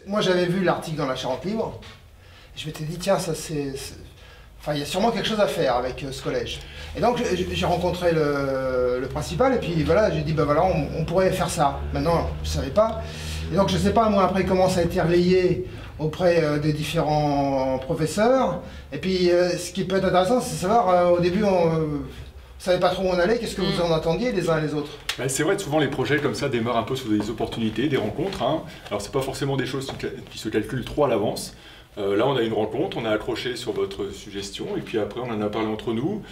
Moi j'avais vu l'article dans la Charente Libre, et je m'étais dit tiens ça c'est... Enfin il y a sûrement quelque chose à faire avec ce collège. Et donc j'ai rencontré le principal et puis voilà, j'ai dit bah voilà on pourrait faire ça. Maintenant je ne savais pas. Et donc je ne sais pas moi après comment ça a été relayé auprès des différents professeurs. Et puis ce qui peut être intéressant c'est de savoir au début on ne savait pas trop où on allait, qu'est-ce que vous en attendiez les uns et les autres? C'est vrai que souvent les projets comme ça démarrent un peu sur des opportunités, des rencontres. Hein. Alors c'est pas forcément des choses qui se calculent trop à l'avance. Là on a une rencontre, on a accroché sur votre suggestion et puis après on en a parlé entre nous.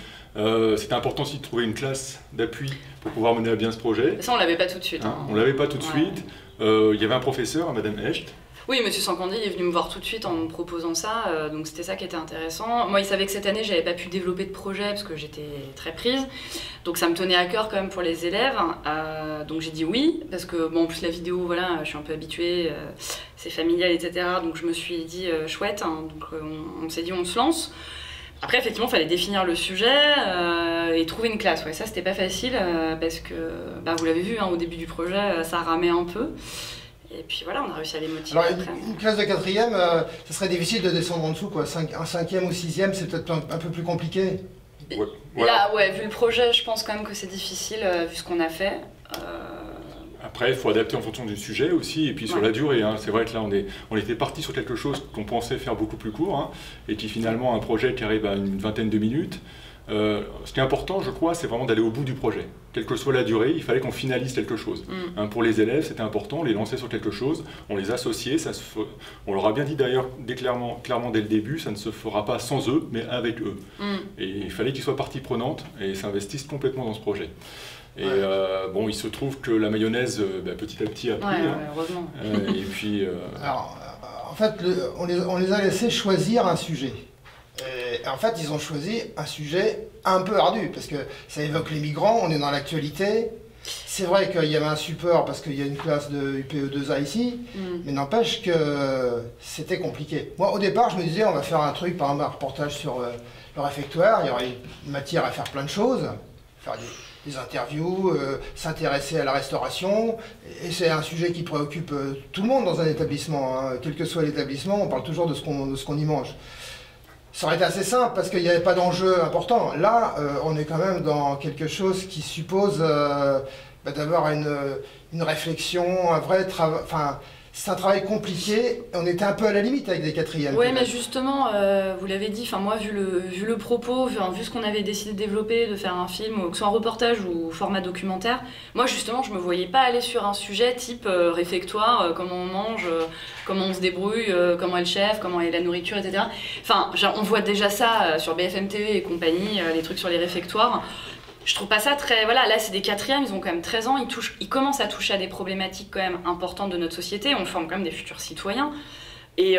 C'était important aussi de trouver une classe d'appui pour pouvoir mener à bien ce projet. Ça on l'avait pas tout de suite. Hein. On l'avait pas tout de suite. Il y avait un professeur, Madame Hecht. Oui, Monsieur Sancandi est venu me voir tout de suite en me proposant ça, donc c'était ça qui était intéressant. Moi, il savait que cette année, j'avais pas pu développer de projet parce que j'étais très prise, donc ça me tenait à cœur quand même pour les élèves. Donc j'ai dit oui, parce que bon, en plus la vidéo, voilà, je suis un peu habituée, c'est familial, etc. Donc je me suis dit chouette, hein, donc on s'est dit on se lance. Après, effectivement, il fallait définir le sujet et trouver une classe. Ouais, ça, c'était pas facile parce que, bah, vous l'avez vu, hein, au début du projet, ça ramait un peu. Et puis voilà, on a réussi à les motiver. Alors, une classe de quatrième, ça serait difficile de descendre en dessous, quoi. Un cinquième ou sixième, c'est peut-être un peu plus compliqué. Ouais, voilà. Là, ouais, vu le projet, je pense quand même que c'est difficile, vu ce qu'on a fait. Après, il faut adapter en fonction du sujet aussi, et puis sur la durée. Hein. C'est vrai que là, on était parti sur quelque chose qu'on pensait faire beaucoup plus court, hein, et qui finalement, un projet qui arrive à une vingtaine de minutes. Ce qui est important, je crois, c'est vraiment d'aller au bout du projet. Quelle que soit la durée, il fallait qu'on finalise quelque chose. Hein, pour les élèves, c'était important, on les lançait sur quelque chose, on les associait, on leur a bien dit d'ailleurs clairement dès le début, ça ne se fera pas sans eux, mais avec eux. Et il fallait qu'ils soient partie prenante et s'investissent complètement dans ce projet. Et bon, il se trouve que la mayonnaise, petit à petit, a pris. Heureusement. Et puis... Alors, en fait, on les a laissés choisir un sujet. Et en fait, ils ont choisi un sujet un peu ardu, parce que ça évoque les migrants, on est dans l'actualité. C'est vrai qu'il y avait un support, parce qu'il y a une classe de UPE2A ici, mais n'empêche que c'était compliqué. Moi, au départ, je me disais, on va faire un truc, par exemple, un reportage sur le réfectoire, il y aurait une matière à faire plein de choses, faire des interviews, s'intéresser à la restauration, et c'est un sujet qui préoccupe tout le monde dans un établissement, hein. Quel que soit l'établissement, on parle toujours de ce qu'on y mange. Ça aurait été assez simple parce qu'il n'y avait pas d'enjeu important. Là, on est quand même dans quelque chose qui suppose d'avoir une réflexion, un vrai travail. Enfin, c'est un travail compliqué. On était un peu à la limite avec des quatrièmes. Oui, mais justement, vous l'avez dit, moi, vu le propos, vu ce qu'on avait décidé de développer, de faire un film, que ce soit un reportage ou format documentaire, moi, justement, je me voyais pas aller sur un sujet type réfectoire, comment on mange, comment on se débrouille, comment est le chef, comment est la nourriture, etc. Enfin, on voit déjà ça sur BFM TV et compagnie, les trucs sur les réfectoires. Je trouve pas ça très... Voilà, là c'est des quatrièmes, ils ont quand même 13 ans, ils commencent à toucher à des problématiques quand même importantes de notre société, on forme quand même des futurs citoyens. Et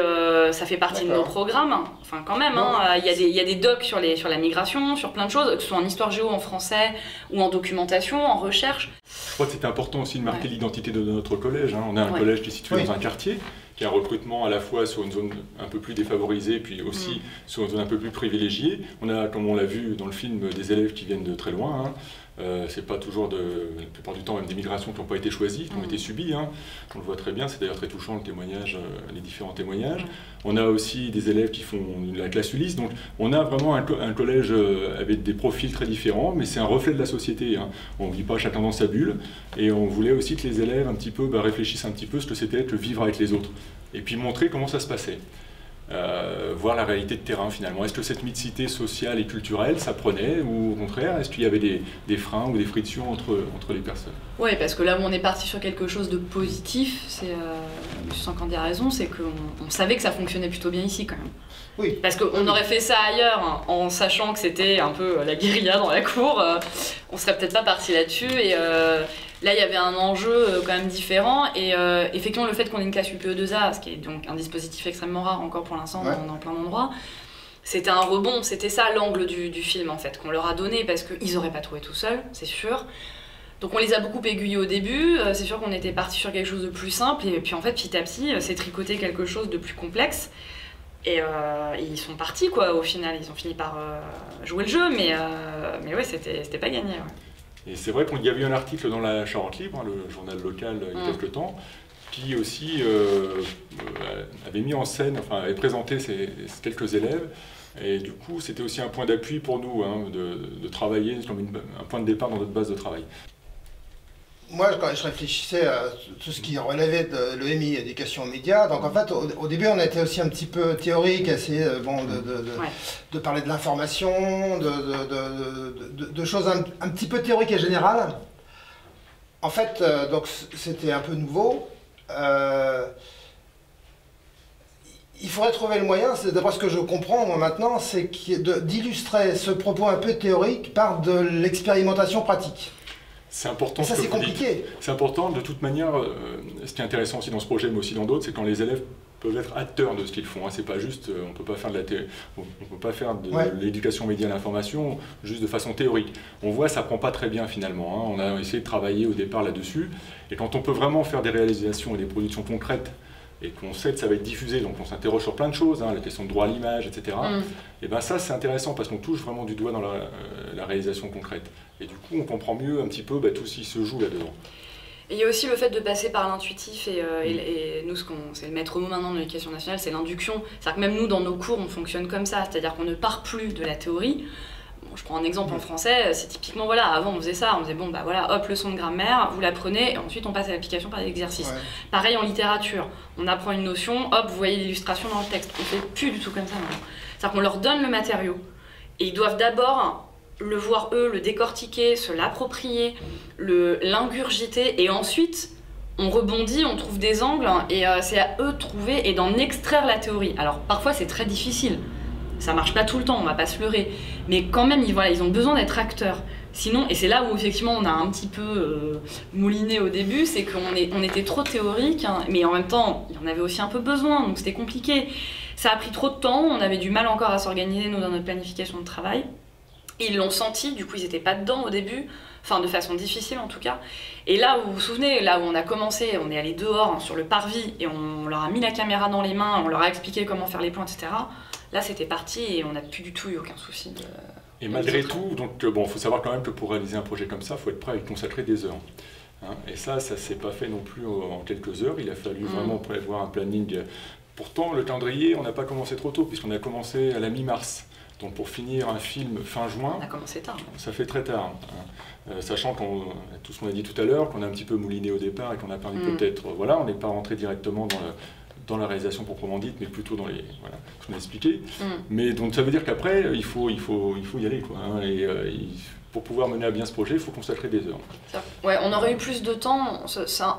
ça fait partie de nos programmes, enfin quand même, hein, il y a des docs sur la migration, sur plein de choses, que ce soit en histoire géo, en français, ou en documentation, en recherche. Je crois que c'était important aussi de marquer l'identité de notre collège. Hein. On a un collège qui est situé dans un quartier, qui a un recrutement à la fois sur une zone un peu plus défavorisée, puis aussi sur une zone un peu plus privilégiée. On a, comme on l'a vu dans le film, des élèves qui viennent de très loin. Hein. C'est pas toujours, la plupart du temps, même des migrations qui n'ont pas été choisies, qui ont été subies. Hein. On le voit très bien, c'est d'ailleurs très touchant le témoignage, les différents témoignages. On a aussi des élèves qui font la classe Ulysse, donc on a vraiment un collège avec des profils très différents, mais c'est un reflet de la société. Hein. On ne vit pas chacun dans sa bulle, et on voulait aussi que les élèves un petit peu réfléchissent un petit peu ce que c'était que vivre avec les autres, et puis montrer comment ça se passait. Voir la réalité de terrain finalement. Est-ce que cette mixité sociale et culturelle, ça prenait, ou au contraire, est-ce qu'il y avait des freins ou des frictions entre les personnes? Oui, parce que là où on est parti sur quelque chose de positif, M. Sancandi a raison, c'est qu'on savait que ça fonctionnait plutôt bien ici quand même. Oui. Parce qu'on aurait fait ça ailleurs, hein, en sachant que c'était un peu la guérilla dans la cour, on serait peut-être pas parti là-dessus, et là il y avait un enjeu quand même différent, et effectivement le fait qu'on ait une classe UPE2A, ce qui est donc un dispositif extrêmement rare encore pour l'instant dans plein d'endroits, c'était un rebond, c'était ça l'angle du film en fait, qu'on leur a donné, parce qu'ils n'auraient pas trouvé tout seuls, c'est sûr. Donc on les a beaucoup aiguillés au début, c'est sûr qu'on était parti sur quelque chose de plus simple, et puis en fait petit à petit c'est tricoté quelque chose de plus complexe. Et ils sont partis quoi, au final, ils ont fini par jouer le jeu, mais ouais, c'était pas gagné. Ouais. Et c'est vrai qu'il y avait eu un article dans la Charente Libre, hein, le journal local, il y a quelques temps, qui aussi avait mis en scène, enfin avait présenté quelques élèves. Et du coup, c'était aussi un point d'appui pour nous, hein, de travailler comme un point de départ dans notre base de travail. Moi, quand je réfléchissais à tout ce qui relevait de l'EMI, éducation aux médias, donc en fait, au début, on était aussi un petit peu théorique, essayer de parler de l'information, de choses un petit peu théoriques et générales. En fait, donc c'était un peu nouveau. Il faudrait trouver le moyen, d'après ce que je comprends moi maintenant, c'est d'illustrer ce propos un peu théorique par de l'expérimentation pratique. C'est important. Et ça, c'est compliqué. C'est important. De toute manière, ce qui est intéressant aussi dans ce projet, mais aussi dans d'autres, c'est quand les élèves peuvent être acteurs de ce qu'ils font. Hein. C'est pas juste, on peut pas faire de l'éducation média à l'information juste de façon théorique. On voit, ça prend pas très bien finalement. Hein. On a essayé de travailler au départ là-dessus. Et quand on peut vraiment faire des réalisations et des productions concrètes, et qu'on sait que ça va être diffusé, donc on s'interroge sur plein de choses, hein, la question de droit à l'image, etc. Et bien ça, c'est intéressant parce qu'on touche vraiment du doigt dans la réalisation concrète. Et du coup, on comprend mieux un petit peu tout ce qui se joue là-dedans. Et il y a aussi le fait de passer par l'intuitif, et nous, c'est le maître mot maintenant de l'éducation nationale, c'est l'induction. C'est-à-dire que même nous, dans nos cours, on fonctionne comme ça, c'est-à-dire qu'on ne part plus de la théorie. Bon, je prends un exemple en français, c'est typiquement, voilà, avant on faisait ça, on faisait bon, bah voilà, hop, leçon de grammaire, vous l'apprenez, et ensuite on passe à l'application par l'exercice. Pareil en littérature, on apprend une notion, hop, vous voyez l'illustration dans le texte. On fait plus du tout comme ça maintenant. C'est-à-dire qu'on leur donne le matériau, et ils doivent d'abord le voir eux, le décortiquer, se l'approprier, l'ingurgiter, et ensuite on rebondit, on trouve des angles, et c'est à eux de trouver et d'en extraire la théorie. Alors parfois c'est très difficile. Ça marche pas tout le temps, on va pas se leurrer. Mais quand même, ils ont besoin d'être acteurs. Sinon, et c'est là où effectivement on a un petit peu mouliné au début, c'est qu'on était trop théorique, hein, mais en même temps, il y en avait aussi un peu besoin, donc c'était compliqué. Ça a pris trop de temps, on avait du mal encore à s'organiser, nous, dans notre planification de travail. Ils l'ont senti, du coup ils n'étaient pas dedans au début, enfin de façon difficile en tout cas. Et là où vous vous souvenez, là où on a commencé, on est allé dehors sur le parvis et on leur a mis la caméra dans les mains, on leur a expliqué comment faire les plans, etc. Là c'était parti et on n'a plus du tout eu aucun souci. Et malgré tout, donc bon, faut savoir quand même que pour réaliser un projet comme ça, il faut être prêt à y consacrer des heures. Hein, et ça s'est pas fait non plus en quelques heures, il a fallu vraiment prévoir un planning. Pourtant, le calendrier, on n'a pas commencé trop tôt, puisqu'on a commencé à la mi-mars. Donc pour finir un film fin juin, on a commencé tard. Ça fait très tard. Sachant tout ce qu'on a dit tout à l'heure, qu'on a un petit peu mouliné au départ et qu'on a perdu peut-être, voilà, on n'est pas rentré directement dans la réalisation proprement dite, mais plutôt dans les, voilà, ce qu'on a expliqué. Mais donc ça veut dire qu'après, il faut y aller, quoi. Hein, pour pouvoir mener à bien ce projet, il faut consacrer des heures. Ouais, on aurait eu plus de temps, ça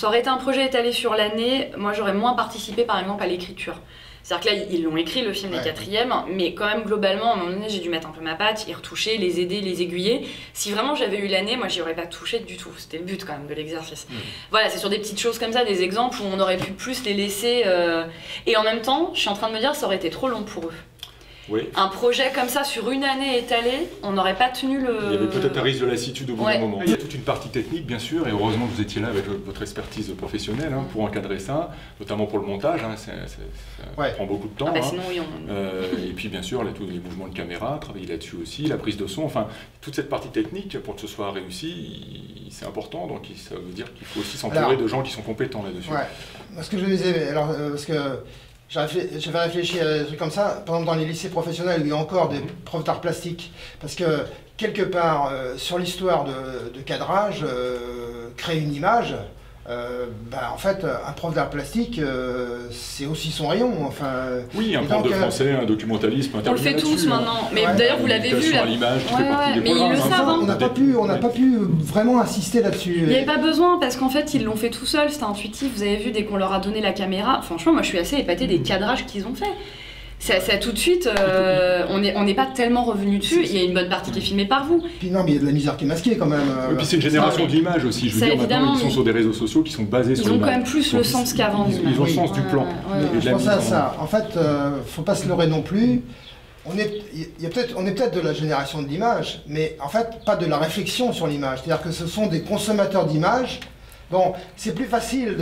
aurait été un projet étalé sur l'année, moi j'aurais moins participé par exemple à l'écriture. C'est-à-dire que là, ils l'ont écrit, le film, les quatrièmes, mais quand même, globalement, à un moment donné, j'ai dû mettre un peu ma patte, y retoucher, les aider, les aiguiller. Si vraiment j'avais eu l'année, moi, j'y aurais pas touché du tout. C'était le but, quand même, de l'exercice. Voilà, c'est sur des petites choses comme ça, des exemples où on aurait pu plus les laisser... Et en même temps, je suis en train de me dire, ça aurait été trop long pour eux. Oui. Un projet comme ça, sur une année étalée, on n'aurait pas tenu le... Il y avait peut-être un risque de lassitude au bout d'un moment. Il y a toute une partie technique, bien sûr, et heureusement que vous étiez là avec votre expertise professionnelle pour encadrer ça, notamment pour le montage, hein, ça prend beaucoup de temps. Sinon, oui, et puis, bien sûr, tous les mouvements de caméra, travailler là-dessus aussi, la prise de son, enfin, toute cette partie technique, pour que ce soit réussi, c'est important, donc ça veut dire qu'il faut aussi s'entourer de gens qui sont compétents là-dessus. Ouais, parce que je me disais, alors, parce que... J'avais réfléchi à des trucs comme ça, par exemple dans les lycées professionnels où il y a encore des profs d'art plastique, parce que quelque part sur l'histoire de cadrage, créer une image, en fait un prof d'art plastique c'est aussi son rayon. Enfin, oui, un prof de français, un documentaliste, on le fait tous maintenant, mais d'ailleurs vous l'avez vu là. Mais ils le savent. On n'a pas pu vraiment insister là-dessus. Il n'y avait pas besoin parce qu'en fait ils l'ont fait tout seuls, c'était intuitif. Vous avez vu dès qu'on leur a donné la caméra. Franchement, moi je suis assez épatée des cadrages qu'ils ont fait. Ça tout de suite, on n'est pas tellement revenu dessus. Il y a une bonne partie qui est filmée par vous. Puis non, mais il y a de la misère qui est masquée quand même. Et puis c'est une génération de l'image aussi. Je veux dire, maintenant ils sont sur des réseaux sociaux qui sont basés sur l'image. Ils ont quand même plus le sens qu'avant. Ils ont le sens du plan. Je pensais à ça. En fait, faut pas se leurrer non plus. On est peut-être de la génération de l'image, mais en fait pas de la réflexion sur l'image. C'est-à-dire que ce sont des consommateurs d'images. Bon, c'est plus facile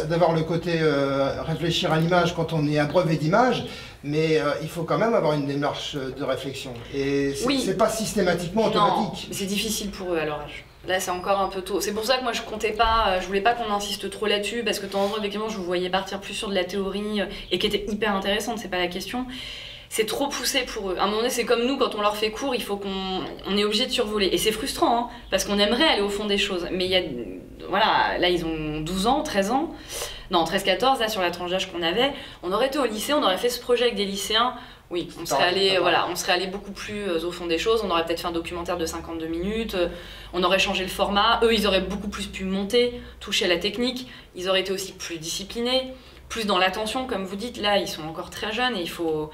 d'avoir le côté réfléchir à l'image quand on est abreuvé d'images, mais il faut quand même avoir une démarche de réflexion. Et c'est pas systématiquement automatique. Non, c'est difficile pour eux à leur âge. Là, c'est encore un peu tôt. C'est pour ça que moi, je voulais pas qu'on insiste trop là-dessus, parce que de temps en temps, effectivement, je vous voyais partir plus sur de la théorie, et qui était hyper intéressante, c'est pas la question. C'est trop poussé pour eux. À un moment donné, c'est comme nous, quand on leur fait cours, il faut on est obligé de survoler. Et c'est frustrant, hein, parce qu'on aimerait aller au fond des choses. Mais il y a, voilà, là, ils ont 12 ans, 13 ans. Non, 13-14, là, sur la tranche d'âge qu'on avait. On aurait été au lycée, on aurait fait ce projet avec des lycéens. Oui, on serait allé beaucoup plus au fond des choses. On aurait peut-être fait un documentaire de 52 minutes. On aurait changé le format. Eux, ils auraient beaucoup plus pu monter, toucher à la technique. Ils auraient été aussi plus disciplinés, plus dans l'attention, comme vous dites. Là, ils sont encore très jeunes et il faut...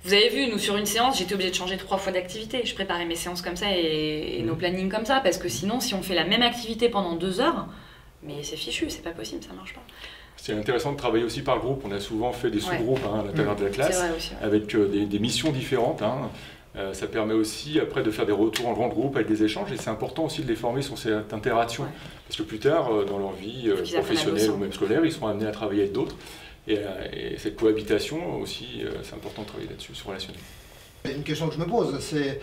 Vous avez vu, nous, sur une séance, j'étais obligée de changer 3 fois d'activité. Je préparais mes séances comme ça et nos plannings comme ça, parce que sinon, si on fait la même activité pendant 2 heures, mais c'est fichu, c'est pas possible, ça marche pas. C'est intéressant de travailler aussi par groupe. On a souvent fait des sous-groupes à l'intérieur de la classe, aussi, avec des missions différentes. Ça permet aussi après de faire des retours en grand groupe avec des échanges, et c'est important aussi de les former sur cette interaction. Parce que plus tard, dans leur vie professionnelle ou même scolaire, ils seront amenés à travailler avec d'autres. Et cette cohabitation aussi, c'est important de travailler là-dessus, sur relationnel. Une question que je me pose, c'est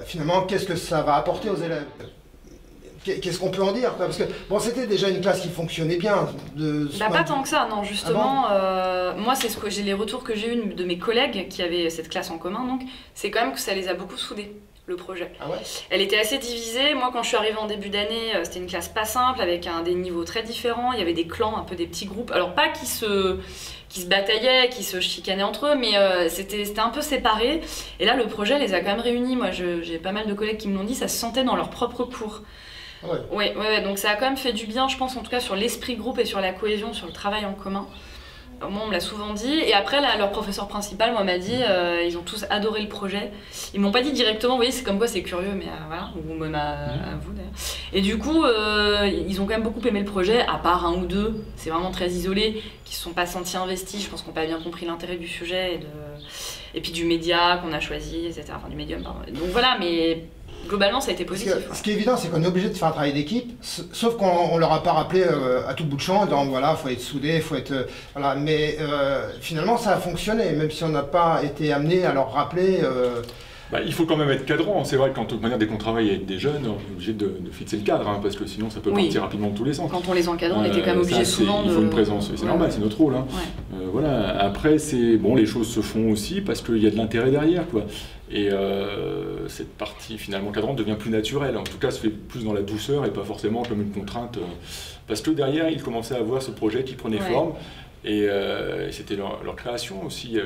finalement, qu'est-ce que ça va apporter aux élèves ? Qu'est-ce qu'on peut en dire? Parce que bon, c'était déjà une classe qui fonctionnait bien. Pas tant que ça, non, justement. Moi, c'est j'ai les retours que j'ai eu de mes collègues qui avaient cette classe en commun, donc c'est quand même que ça les a beaucoup soudés, le projet. Ah ouais? Elle était assez divisée. Moi, quand je suis arrivée en début d'année, c'était une classe pas simple, avec des niveaux très différents. Il y avait des clans, un peu des petits groupes. Alors, pas qui se bataillaient, qui se chicanaient entre eux, mais c'était un peu séparé. Et là, le projet les a quand même réunis. Moi, j'ai pas mal de collègues qui me l'ont dit, ça se sentait dans leur propre cours. Ouais, donc ça a quand même fait du bien, je pense, en tout cas sur l'esprit groupe et sur la cohésion, sur le travail en commun. Moi, on me l'a souvent dit. Et après, là, leur professeur principal, moi, m'a dit, ils ont tous adoré le projet. Ils m'ont pas dit directement, vous voyez, c'est comme quoi c'est curieux, mais voilà, ou même à vous d'ailleurs. Et du coup, ils ont quand même beaucoup aimé le projet, à part un ou deux, c'est vraiment très isolé, qui se sont pas sentis investis, je pense qu'on n'a pas bien compris l'intérêt du sujet et puis du média qu'on a choisi, etc. Enfin, du médium, pardon. Donc voilà, mais globalement, ça a été positif. Ce qui est évident, c'est qu'on est obligé de faire un travail d'équipe, sauf qu'on leur a pas rappelé à tout bout de champ, donc voilà, faut être soudé, faut être... voilà, mais finalement, ça a fonctionné, même si on n'a pas été amené à leur rappeler... Il faut quand même être cadrant. C'est vrai que dès qu'on travaille avec des jeunes, on est obligé de fixer le cadre, parce que sinon ça peut partir rapidement de tous les sens. Quand on les encadre, on était quand même obligé souvent de... Il faut une présence, c'est normal, c'est notre rôle. Voilà. Après, les choses se font aussi parce qu'il y a de l'intérêt derrière, quoi. Et cette partie finalement cadrante devient plus naturelle. En tout cas, se fait plus dans la douceur et pas forcément comme une contrainte. Parce que derrière, ils commençaient à voir ce projet qui prenait forme. Et c'était leur création aussi.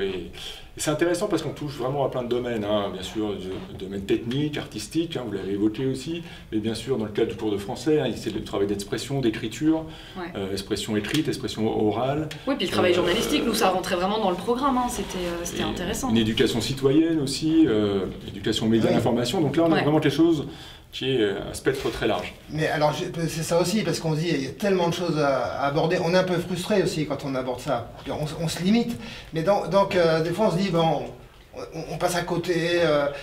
C'est intéressant parce qu'on touche vraiment à plein de domaines, bien sûr, du domaine technique, artistique, vous l'avez évoqué aussi, mais bien sûr dans le cadre du cours de français, c'est le travail d'expression, d'écriture, expression écrite, expression orale. Oui, puis le travail journalistique, nous ça rentrait vraiment dans le programme, c'était intéressant. Une éducation citoyenne aussi, éducation aux médias d'information, donc là on a vraiment quelque chose qui est un spectre très large. Mais alors, c'est ça aussi, parce qu'on se dit, il y a tellement de choses à aborder, on est un peu frustré aussi quand on aborde ça, on se limite, mais donc des fois on se dit, bon, on passe à côté,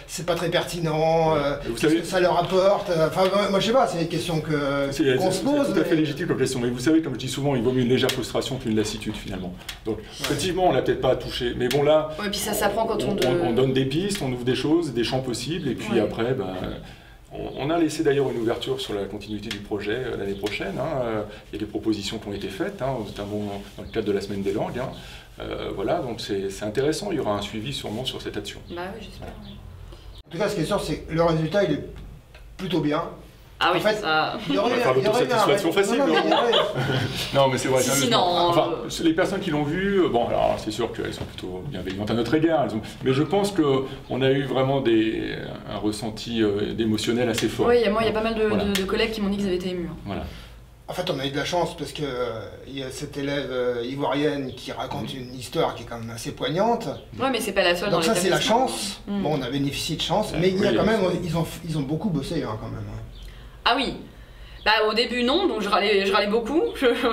c'est pas très pertinent, qu'est-ce que ça leur apporte, enfin moi je sais pas, c'est des questions qu'on se pose. C'est tout à fait légitime comme question, mais vous savez, comme je dis souvent, il vaut mieux une légère frustration qu'une lassitude finalement. Donc effectivement, on l'a peut-être pas touché, mais bon là, puis ça s'apprend quand on donne des pistes, on ouvre des choses, des champs possibles, et puis après, on a laissé d'ailleurs une ouverture sur la continuité du projet l'année prochaine. Il y a des propositions qui ont été faites, notamment dans le cadre de la Semaine des langues. Voilà, donc c'est intéressant, il y aura un suivi sûrement sur cette action. Oui, j'espère. En tout cas, ce qui est sûr, c'est que le résultat, il est plutôt bien. Ah oui, en fait, ça... il y aurait faire l'autosatisfaction facile, non, mais c'est vrai. Les personnes qui l'ont vu, alors c'est sûr qu'elles sont plutôt bienveillantes à notre égard, mais je pense qu'on a eu vraiment un ressenti d'émotionnel assez fort. Oui, moi il y a pas mal de collègues qui m'ont dit qu'ils avaient été émus. Voilà. En fait, on a eu de la chance parce que il y a cette élève ivoirienne qui raconte une histoire qui est quand même assez poignante. Oui, mais c'est pas la seule. Donc ça, c'est la chance. Bon, on a bénéficié de chance, mais il y a quand même, ils ont beaucoup bossé quand même. Ah oui. Au début non, donc je râlais beaucoup,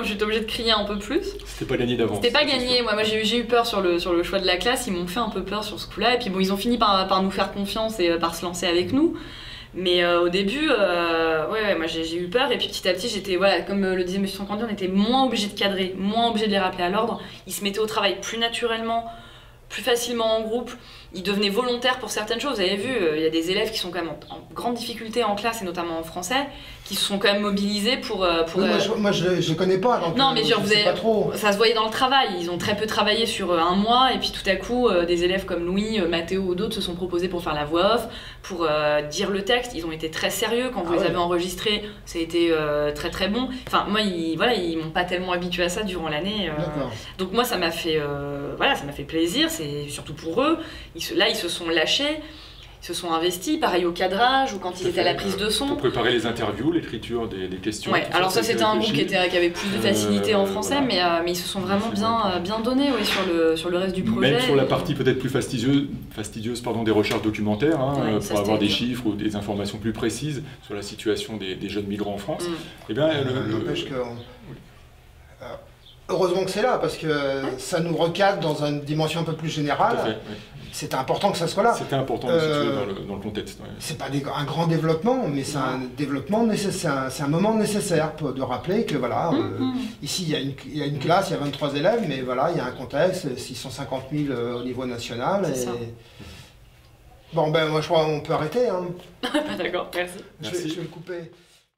j'étais obligée de crier un peu plus. C'était pas gagné d'avance. C'était pas gagné, moi j'ai eu peur sur le choix de la classe, ils m'ont fait un peu peur sur ce coup-là, et puis bon, ils ont fini par nous faire confiance et par se lancer avec nous. Mais au début, moi j'ai eu peur, et puis petit à petit j'étais, comme le disait M. Sankandi, on était moins obligé de cadrer, moins obligé de les rappeler à l'ordre. Ils se mettaient au travail plus naturellement, plus facilement en groupe. ils devenaient volontaires pour certaines choses. Vous avez vu, il y a des élèves qui sont quand même en grande difficulté en classe, et notamment en français, qui se sont quand même mobilisés pour... Oui, moi, je ne connais pas, donc non, mais genre, je sais pas trop. Ça se voyait dans le travail. Ils ont très peu travaillé sur un mois, et puis tout à coup, des élèves comme Louis, Mathéo ou d'autres se sont proposés pour faire la voix off, pour dire le texte. Ils ont été très sérieux quand vous les avez enregistrés. Ça a été très très bon. Enfin, moi, ils m'ont pas tellement habitué à ça durant l'année. Donc moi, ça m'a fait plaisir. C'est surtout pour eux. Là, ils se sont lâchés. Ils se sont investis, pareil au cadrage ou quand ils étaient à la prise de son. Pour préparer les interviews, l'écriture des questions. Ouais, alors ça c'était un groupe qui avait plus de facilité en français, voilà. mais ils se sont vraiment bien donnés sur le reste du projet. Même sur la partie peut-être plus fastidieuse des recherches documentaires, pour avoir des chiffres ou des informations plus précises sur la situation des jeunes migrants en France. Eh bien, n'empêche que... Heureusement que c'est là, parce que ça nous recadre dans une dimension un peu plus générale. Tout à fait, oui. C'était important que ça soit là. C'était important de situer dans le contexte. Ouais. C'est pas un grand développement, mais c'est un développement nécessaire. C'est un moment nécessaire de rappeler que voilà, ici il y a une classe, il y a 23 élèves, mais voilà, il y a un contexte, 650 000 au niveau national. Bon ben moi je crois qu'on peut arrêter. Hein. D'accord, merci. Je vais le couper.